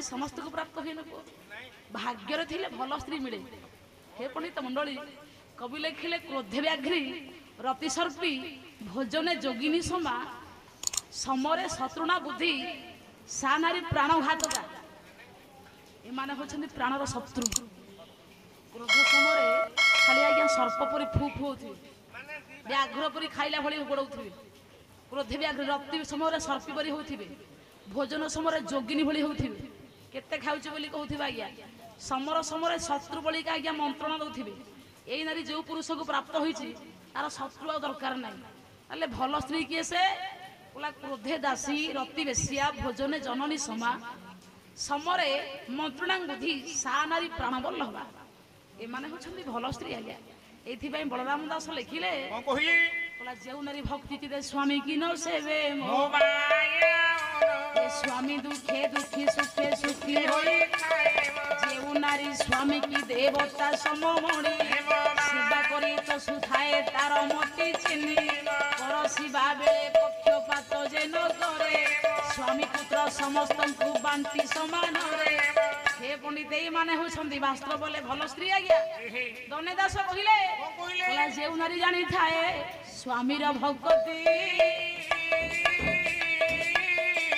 समस्त को प्राप्त हुए न भाग्यर थिले भल स्त्री मिले हे पंडित मंडली कवि लिखिले क्रोधे व्याघ्री रति सर्पी भोजने जोगिनी समा समरे शत्रुणा बुद्धि सा नारी प्राणघातका एमाने होछन्ति प्राणर शत्रु क्रोध समय खाली आज्ञा सर्प परी फू फू होथिबे व्याघ्र परी खाइला भली गोड़ौथिबे क्रोधे व्याघ्र रति समय सर्पी परी होथिबे भोजन समय जोगिनी भली होथिबे केते खाउछ बोली कहउथिबे आज्ञा समर समय शत्रु बली का आज्ञा मंत्रणा दउथिबे एई नारी जो पुरुष को प्राप्त होईछि तार शत्रु आ दरकार नाही ताले भल स्त्री किए से बोला क्रोधे दासी रति बेसिया भोजने जननी समा समरे मंत्रणा बुद्धि सा नारी प्राण बल्लभा ए माने होछन्ति भल स्त्री आज्ञा एथि पई बलराम दास लिखिले कोन कहिली बोला जेउ नारी भक्ति चिते स्वामी की न सेवे मो माया ए स्वामी दुखे दुखी सुखे सुखी होई जेउ नारी स्वामी की देवता सममणि सेवा करी तो सुधाए तार मोती चिनी परसिबा बेले पक्षपात जे न करे स्वामी पुत्र समस्त को बांटी समान रे हे पंडित एई माने होछन्ति वास्तव बोले भल स्त्री आज्ञा दने दास कहिले बोला जेउ नारी जानी थाए स्वामीर भक्ति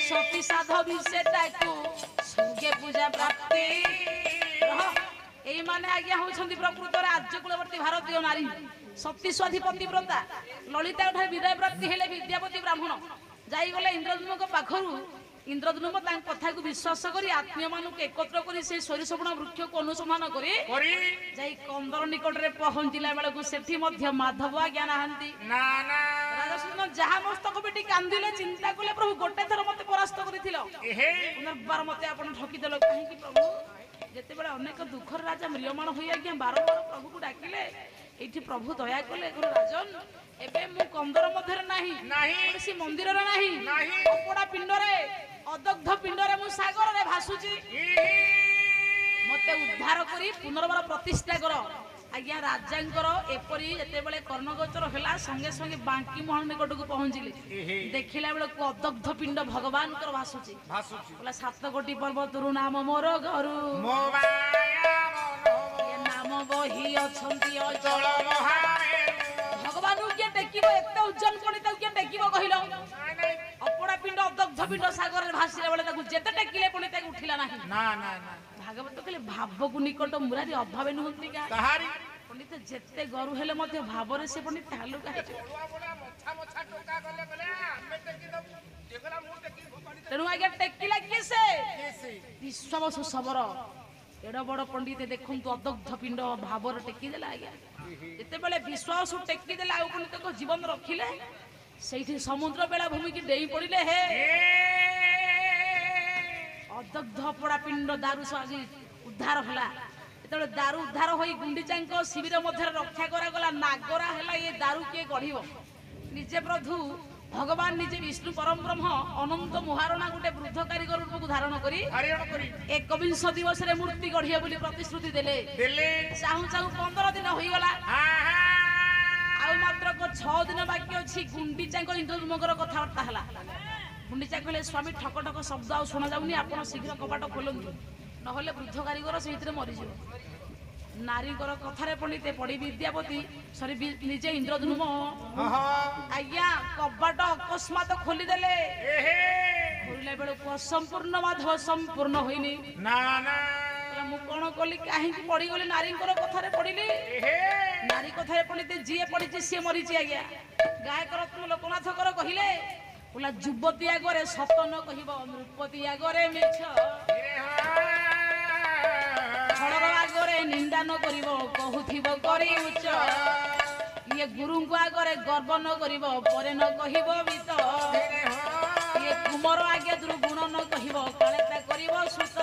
सती साधवी से ताकू स्वर्गे पूजा प्राप्ति एई माने आज्ञा होछन्ति प्रकृत राज्य कुलवर्ती भारतीय नारी सती स्वाधिपति व्रता ललिता ठार विदाय प्राप्ति हेले विद्यापति ब्राह्मण जाई गले इंद्रद्युम्न को पाखरु इंद्रद्युम्न तांग कथा को विश्वास करी आत्मीय मानक एकत्र करी से सरिसबुण वृक्ष को अनुसंधान करी जाई कंदर निकट रे पहुंचिला बेला को सेठी मध्य माधव आज्ञा नाहंती ना ना राजा सुन जहा मस्तक बेटी कांदिले चिंता कले प्रभु गोटे थर मते परास्त करिथिलो एहे पुनर्बार मते आपण ठकी देलो काहे कि प्रभु जेते बेला अनेक दुखर राजा म्रियमाण होई आज्ञा बार बार प्रभु को डाकिले एठी प्रभु दया कले गुरु राजन एबे मु कंदर मध्य नाही सी मंदिर रे नाही अपड़ा पिंड रे अदग्ध पिंड रे मु सागर रे भासुची मते उद्धार करी पुनर्बार प्रतिष्ठा कर आज्ञा राजांकर एपरी जेते बेले कर्णगोचर होला संगे संगे बांकी मोहन निकट को पहुंचिले देखिला बेले को अदग्ध पिंड भगवान कर भासुची बोला 7 कोटी पर्वत रु नाम मोर घरु मो माया ये नाम बही अछंती अचल महामेरु भगवान के टेकिबो एते उज्जन पंडित के टेकिबो कहिलो अपड़ा पिंड अदग्ध पिंड सागर रे भासिला बेले ताकू जेते टेकिले पंडित उठिला नाही ना ना ना भागवत कहले भाव को निकट मुरारी अभावे नुहंती का कहारी पंडित जेते गरु हेले मध्य भाव रे से पंडित तालु का बड़ा बड़ा मछा टोका गले गले हमें टेकी दबु देखला मु टेकी फोपाड़ी तेनु आगे टेकिला किसे केसे विश्वास सबर एड बड़ पंडित देखंतु अदग्ध पिंड भाव रे टेकी देला आगे जेते बेले विश्वास टेकी देला आ पंडित को जीवन रखिले सेठी समुद्र बेला भूमि की डेई पड़िले हे अदग्ध पड़ा पिंड दारु साजी उद्धार होला एतबे दारु उद्धार होई गुंडीचांक शिविर मध्य रक्षा करा गला नागरा हैला ये दारु के गढिबो निजे प्रभु भगवान निजे विष्णु परम ब्रह्म अनंत महारणा गुटे वृद्ध कारीगर रूप को धारण करी 21 दिवस रे मूर्ति गढिया बोली प्रतिश्रुति देले चाहू चाहू 15 दिन होई गला आ मात्र को 6 दिन बाकी अछि गुंडीचांक इंद्रद्युम्नकर कथावार्ता हला गुंडीचा कहले स्वामी ठक ठक शब्द आ सुना जाउनी आपण शीघ्र कपाट खोलंतु नहले वृद्ध कारीगर सेहितरे मरि जिवो नारी कथारे पंडित पड़ी विद्यापति सरी निजे इंद्रद्युम्न आज्ञा कबाट अकस्मात खोली देले खोलिला बेले असंपूर्ण माधव संपूर्ण होइनी ना ना मु कोन कली काहे कि पड़ी गले नारी कथारे पड़िली नारी कथारे पंडित जीए पड़िछि से मरिछि आज्ञा गायक रत्न लोकनाथ कर कहिले बोला युवती आगरे सत न कहिबो नृपति आगरे मिछ छड़र आगरे निंदा न करिबो कहूथिबो करी उच्च ये गुरु को आगरे गर्व न करिबो परे न कहिबो वित ये कुमर आगे दुर्गुण न कहिबो कालेता करिबो सुत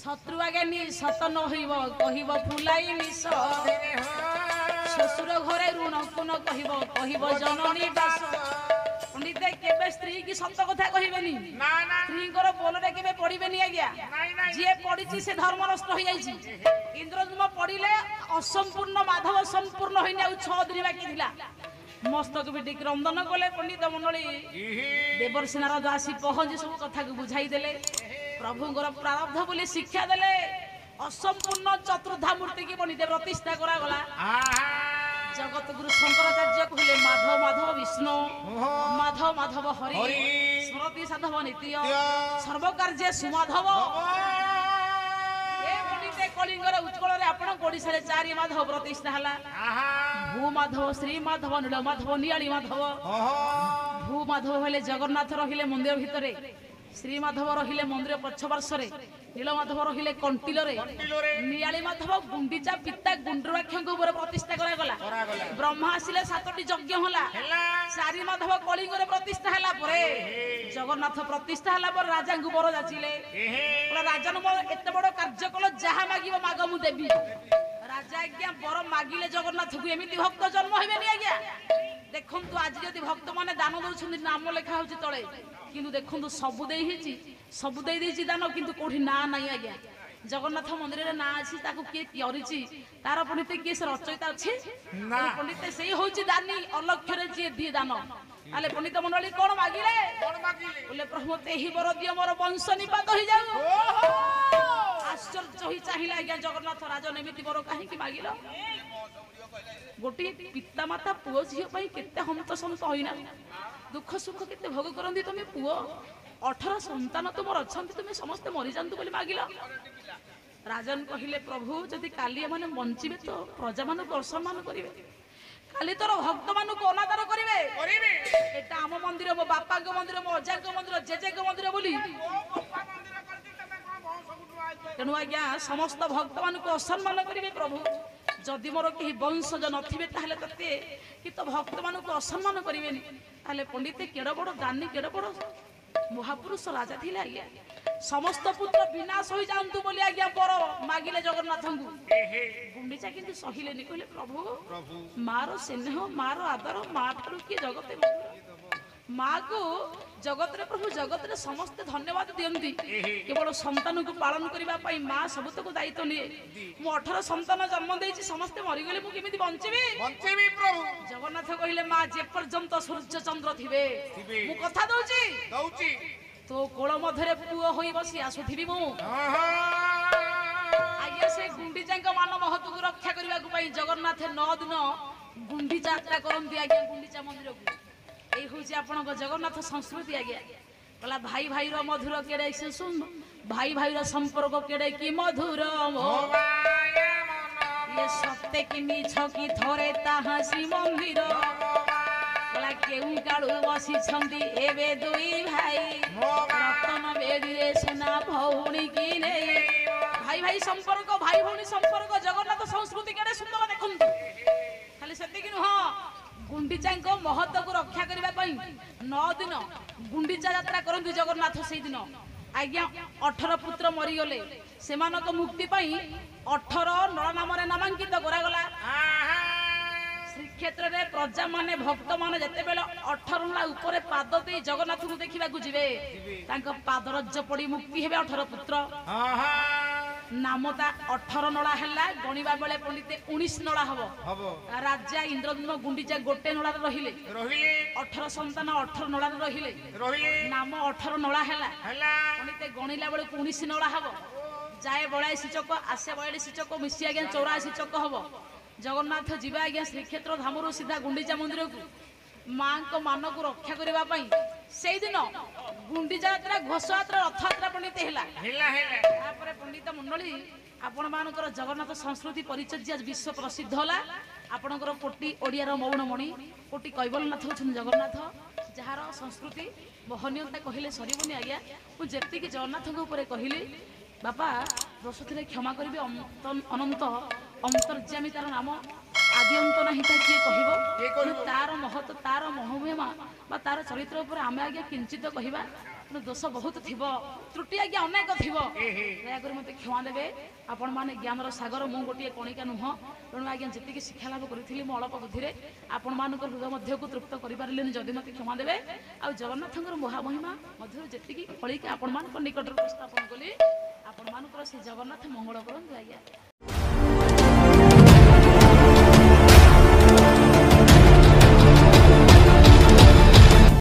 शत्रु आगे नि सत न होइबो कहिबो फुलाई मिस ससुर घरे ऋण को न कहिबो कहिबो जननी दास पंडित केबे स्त्री की सत कथा कहिबेनी ना ना स्त्री कर बोलरे केबे पड़िबेनी आज्ञा जे पड़िछि से धर्म नष्ट होई जाईछि इंद्रद्युम्न पड़िले असंपूर्ण माधव संपूर्ण होइने 6 दिन बाकी थिला मस्तक बिटी क्रंदन कले पंडित मंडली देवर्षि नारद आसी पहुंची सब कथा को बुझाई देले प्रभुଙ୍କର प्रारब्ध बोली शिक्षा देले असंपूर्ण चतुर्धा मूर्ति की बनी प्रतिष्ठा करा गला जगत गुरु शंकराचार्य कहले माधव माधव विष्णु माधव माधव हरि स्मृति साधव नित्य सर्वकार्य सुमाधव ए बनिते कलिंगर उत्कल रे आपण ओडिसा रे चारि माधव प्रतिष्ठा हला भू माधव श्री माधव नील माधव नियाली माधव भू माधव हेले जगन्नाथ रहिले मंदिर भितरे श्री माधव रहिले मंदिर पछपार्श्वरे नीलमाधव रहिले कंटिलरे नियाली माधव गुंडीचा पिता गुंडराक्षक ऊपर प्रतिष्ठा करा गला ब्रह्मा आसिले 7टी यज्ञ होला चारि माधव कलिंगरे प्रतिष्ठा हला परे जगन्नाथ प्रतिष्ठा हला पर राजा को बर जाचिले राजन मोर एते बड़ कार्य कल जहा मागिबो माग मु देबी राजा आज्ञा बर मागिले जगन्नाथ को एमिति भक्त जन्म हेबेनी आज्ञा देखंतु आज जदि भक्त माने दान दउछन नाम लेखा होची तळे किंतु देखंतु सबु देई हिची सबु देई देची दान किंतु कोठी ना नाही आज्ञा जगन्नाथ मंदिर रे ना अछि ताकु के करिछि तार पंडित के से रचयिता अछि ना पंडित सेही होची दानी अलक्ष्य रे जे दी दान आले पंडित मंडली कोन मागिले बोले प्रभु तेही बर दिय मोर वंश निपात होई जाऊ आश्चर्य होई चाहिला आज्ञा जगन्नाथ राजन एमिति बर काहे कि मागिलो गोटी पिता माता पुओ झियो पई केते हंत संत होइना दुख सुख केते भोग करंदी तमे पुओ 18 संतान तुमर अछंती तुमे समस्त मरि जानतु बोली मागिला राजन कहिले प्रभु जदि काली माने बंचिबे तो प्रजा मान को सम्मान करिवे काली तोर भक्त मान को अनादर करिवे एटा हम मंदिर मो बापा को मंदिर मो अजा को मंदिर जेजे को मंदिर बोली तेणु आज्ञा समस्त भक्त मान को असम्मान करिवे प्रभु जदि मोर कहीं वंशज नथिबे ताहले तते कि तो भक्त मान को असम्मान करिवेनी ताहले पंडित केड़ बड़ दानी केड़ बड़ महापुरुष राजा थिले आज्ञा समस्त पुत्र विनाश होई जानतु बोली आज्ञा पर मागिले जगन्नाथ को गुंडीचा किंतु सहिलेनी कहले प्रभु मार स्नेह मार आदर मा ठारू कि जगते माँ को जगत रे प्रभु जगत रे समस्त धन्यवाद दियंती केवल संतान को पालन करबा पई माँ सबतक दायित्व निये मु 18 संतान जन्म देछि समस्त मरि गेले मु केमिति बंचिबी प्रभु जगन्नाथ कहिले माँ जे पर्यंत सूर्य चंद्र थिबे मु कथा दउची तो कोळ मधरे पुओ होई बसी आसुथिबी मु आज्ञा से गुंडीचांक मान महत्व को रक्षा करबा को पई जगन्नाथ 9 दिन गुंडीचा यात्रा करंती आज्ञा गुंडीचा मंदिर को এই হচ্ছে আপনার জগন্নাথ সংস্কৃতি আজ্ঞা বলা ভাই ভাইর মধুর কেড়ে সে শুন ভাই ভাইর সম্পর্ক কেড়ে কি মধুর ইয়ে সত্যে কি মিছ কি থরে তাহা শ্রীমন্দির বলা কেউ কাড়ু বসিছন্তি এবে দুই ভাই রতন বেদিরে সোনা ভৌণী কি নেই ভাই ভাই সম্পর্ক ভাই ভৌণী সম্পর্ক জগন্নাথ সংস্কৃতি কেড়ে সুন্দর দেখুন খালি সেতিকি নুহ गुंडीचा महत्व को रक्षा करने 9 दिन गुंडीचा यात्रा करते जगन्नाथ से दिन आज्ञा 18 पुत्र मरीगले से मुक्ति 18 नल नाम नामांकित करागला श्रीक्षेत्र में प्रजा माने भक्त माने जिते बेले 18 नला ऊपर पाद दे जगन्नाथ को देखा जीवे पादरज पड़ी मुक्ति हे 18 पुत्र नामता 18 नला हैला गणिबा बेले पंडित 19 नला हबो राजा इंद्रद्युम्न गुंडीचा गोटे नला रहिले 18 संतान 18 नला रहिले नाम 18 नला हैला पंडित गणिला बेले 19 नला हबो जाए 82 चक आसे 42 चक मिसी आज्ञा 84 चक हबो जगन्नाथ जीवा आज्ञा श्रीक्षेत्र धामरू सीधा गुंडीचा मंदिर को मां को मान को रक्षा करबा पई सेई दिन गुंडीचा यात्रा घोषयात्रा रथयात्रा पंडित हैला पंडित मंडली आपण मानकर जगन्नाथ संस्कृति परिचर्या विश्व प्रसिद्ध होला आपणकर कोटी ओडियार मौनमणि कोटी कैबलनाथ होछन जगन्नाथ जार संस्कृति बहनीयता कहले सरीबनी आज्ञा मु जेति कि जगन्नाथ ऊपर कहली बापा दोषथिले क्षमा करिबे अनंत अंतर्जामी तार नाम आदि अंत नहीं किए कह तार महत्व तार महमहिमा तार चरित्र उपर आम आज्ञा किंचित कहवा दोष बहुत थी त्रुटि आज्ञा अनेक थी दयाकर मत क्षमा देवे आपण मैंने ज्ञानर सागर मु गोटे कणिका नुह तेणु आज्ञा जी शिक्षा लाभ करी अल्प बुद्धि आपण मान हृदय को तृप्त करें जदि मत क्षमा देवे आ जगन्नाथ महामहिमा मध्य जी कलिका आपण मान निकट उपस्थापन कली आपण मान से जगन्नाथ मंगल करूँ आज्ञा।